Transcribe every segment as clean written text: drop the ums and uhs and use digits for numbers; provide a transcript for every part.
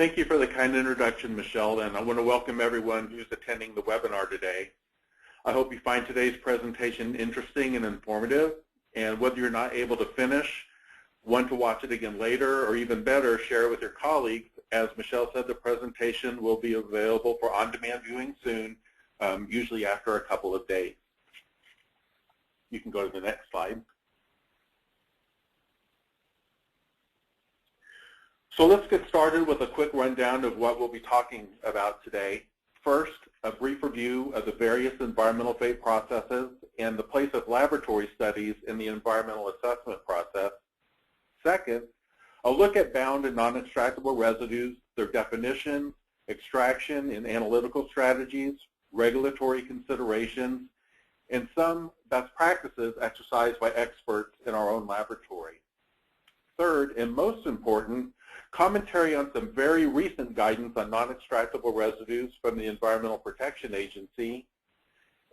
Thank you for the kind introduction, Michelle, and I want to welcome everyone who's attending the webinar today. I hope you find today's presentation interesting and informative, and whether you're not able to finish, want to watch it again later, or even better, share it with your colleagues. As Michelle said, the presentation will be available for on-demand viewing soon, usually after a couple of days. You can go to the next slide. So let's get started with a quick rundown of what we'll be talking about today. First, a brief review of the various environmental fate processes and the place of laboratory studies in the environmental assessment process. Second, a look at bound and non-extractable residues, their definition, extraction and analytical strategies, regulatory considerations, and some best practices exercised by experts in our own laboratory. Third, and most important, commentary on some very recent guidance on non-extractable residues from the Environmental Protection Agency,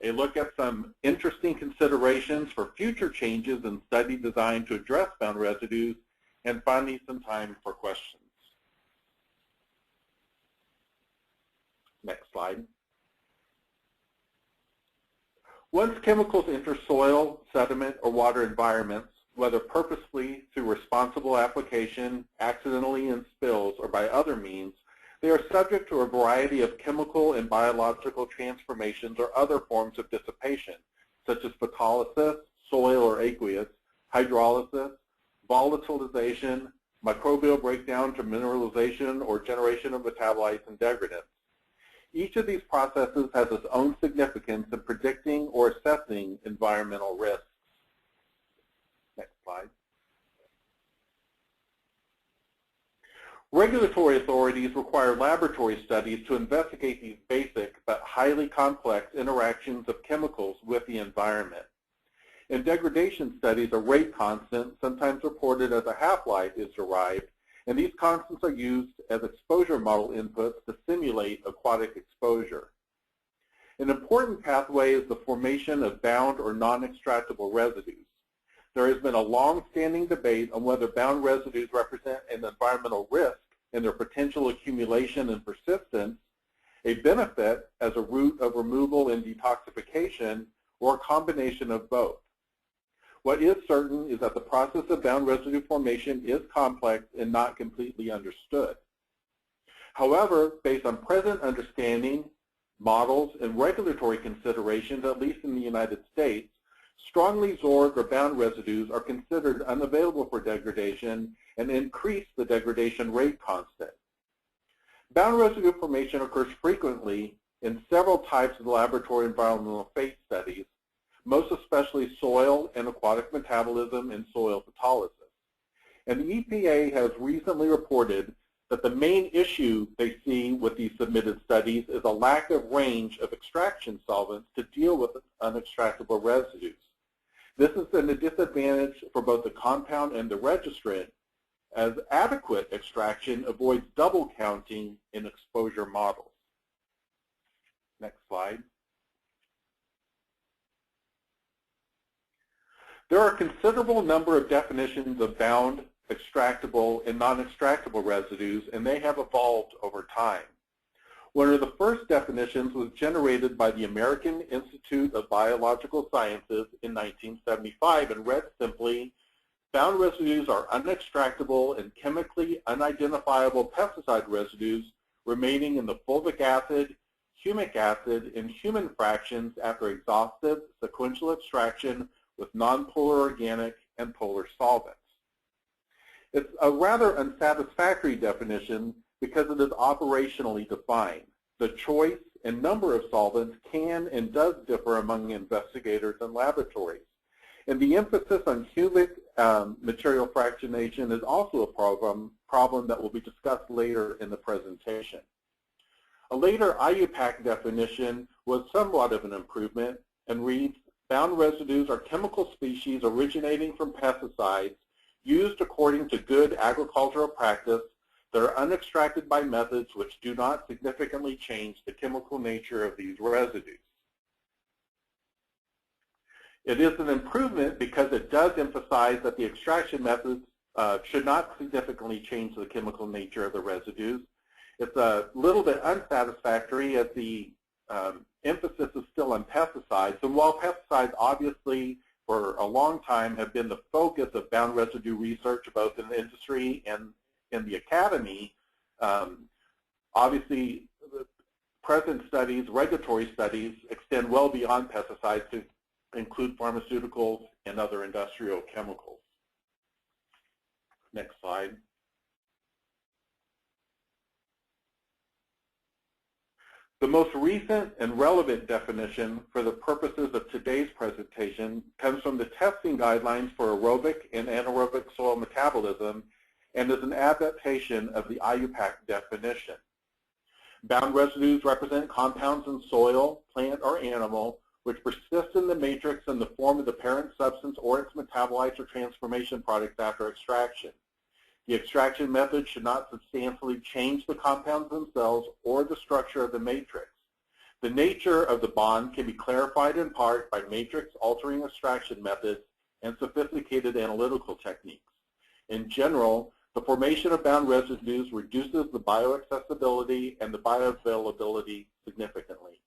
a look at some interesting considerations for future changes in study design to address bound residues, and finally some time for questions. Next slide. Once chemicals enter soil, sediment, or water environments, whether purposefully through responsible application, accidentally in spills, or by other means, they are subject to a variety of chemical and biological transformations or other forms of dissipation, such as photolysis, soil or aqueous, hydrolysis, volatilization, microbial breakdown to mineralization or generation of metabolites and degradants. Each of these processes has its own significance in predicting or assessing environmental risks. Next slide. Regulatory authorities require laboratory studies to investigate these basic but highly complex interactions of chemicals with the environment. In degradation studies, a rate constant, sometimes reported as a half-life, is derived, and these constants are used as exposure model inputs to simulate aquatic exposure. An important pathway is the formation of bound or non-extractable residues. There has been a long-standing debate on whether bound residues represent an environmental risk in their potential accumulation and persistence, a benefit as a route of removal and detoxification, or a combination of both. What is certain is that the process of bound residue formation is complex and not completely understood. However, based on present understanding, models, and regulatory considerations, at least in the United States, strongly sorbed or bound residues are considered unavailable for degradation and increase the degradation rate constant. Bound residue formation occurs frequently in several types of laboratory environmental fate studies, most especially soil and aquatic metabolism and soil photolysis. And the EPA has recently reported that the main issue they see with these submitted studies is a lack of range of extraction solvents to deal with unextractable residues. This has been a disadvantage for both the compound and the registrant, as adequate extraction avoids double counting in exposure models. Next slide. There are a considerable number of definitions of bound, extractable, and non-extractable residues, and they have evolved over time. One of the first definitions was generated by the American Institute of Biological Sciences in 1975 and read simply, bound residues are unextractable and chemically unidentifiable pesticide residues remaining in the fulvic acid, humic acid, and human fractions after exhaustive sequential extraction with nonpolar organic and polar solvents. It's a rather unsatisfactory definition because it is operationally defined. The choice and number of solvents can and does differ among investigators and laboratories. And the emphasis on humic material fractionation is also a problem that will be discussed later in the presentation. A later IUPAC definition was somewhat of an improvement and reads, bound residues are chemical species originating from pesticides used according to good agricultural practice that are unextracted by methods which do not significantly change the chemical nature of these residues. It is an improvement because it does emphasize that the extraction methods should not significantly change the chemical nature of the residues. It's a little bit unsatisfactory as the emphasis is still on pesticides. And while pesticides obviously for a long time have been the focus of bound residue research both in the industry and in the academy, obviously the present studies, regulatory studies, extend well beyond pesticides to include pharmaceuticals and other industrial chemicals. Next slide. The most recent and relevant definition for the purposes of today's presentation comes from the testing guidelines for aerobic and anaerobic soil metabolism and is an adaptation of the IUPAC definition. Bound residues represent compounds in soil, plant, or animal which persist in the matrix in the form of the parent substance or its metabolites or transformation products after extraction. The extraction method should not substantially change the compounds themselves or the structure of the matrix. The nature of the bond can be clarified in part by matrix-altering extraction methods and sophisticated analytical techniques. In general, the formation of bound residues reduces the bioaccessibility and the bioavailability significantly.